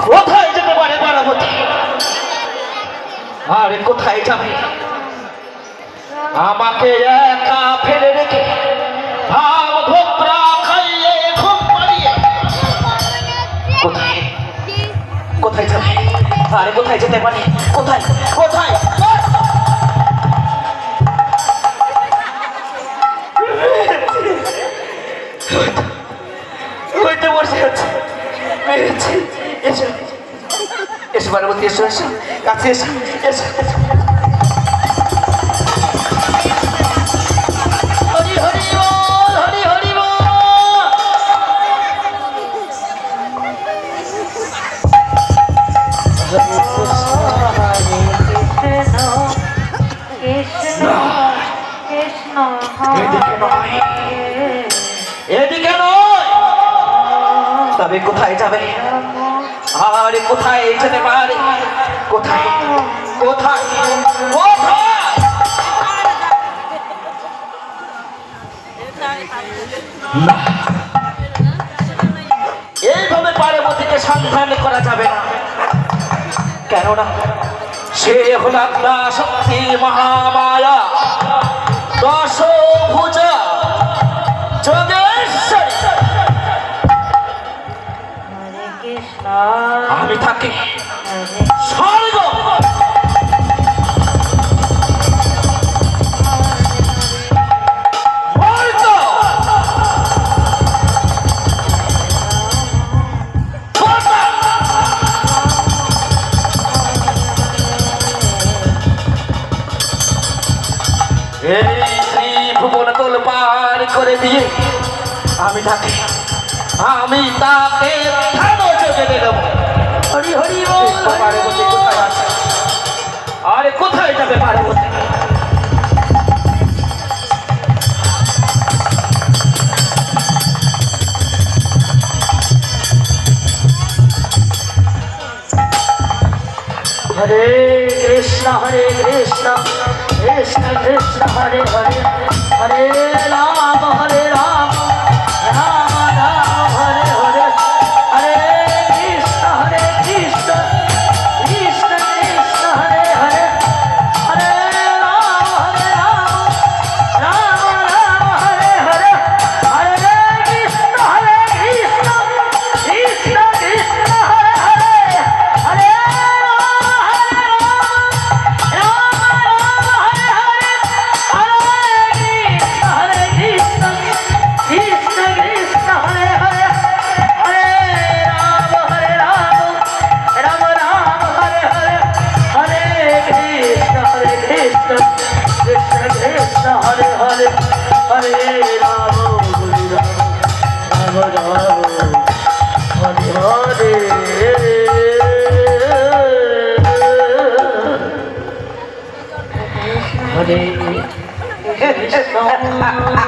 কোথায় যেতে পারে বারাবতী? আরে কোথায় যাবে? আমাকে একা ফেলে রেখে ভাব ধোকরা খাইয়ে ঘুম পাড়িয়ে কোথায় কোথায় যাবে? আরে কোথায় যেতে পারে? কোথায় কোথায়? হইতে বসে আছে, মেরেছে। এসো এসো বারাবতী, এসো এসো কাছে এসো এসো। হরি হরি বল, হরি হরি বল। এদিকে নয়, তবে কোথায় যাবে? আরে কোথায় যেতে পারে? কোথায় কোথায় কোথায়? এইভাবে পার্বতীকে সন্ধান করা যাবে না, কেননা সে হল আদ্যা শক্তি মহামায়া দশভুজা যোগেশ্বরী। আমি থাকি স্বর্গ, এই ত্রিভুবন তোলপাড় করে দিয়ে আমি তাকে ধ্যান যোগে দেব। হরি হরি বল। পার্বতী কোথায় আছে? আরে কোথায় যাবে পার্বতী? হরে কৃষ্ণ কৃষ্ণ কৃষ্ণ হরে হরে, হরে রাম রাম রাম হরে হরে, হরে কৃষ্ণ কৃষ্ণ কৃষ্ণ হরে হরে, হরে রাম রাম রাম হরে হরে, হরে কৃষ্ণ কৃষ্ণ কৃষ্ণ কৃষ্ণ হরে হরে, হরে हरे हरे, हरे राम राम राम हरे हरे हरे।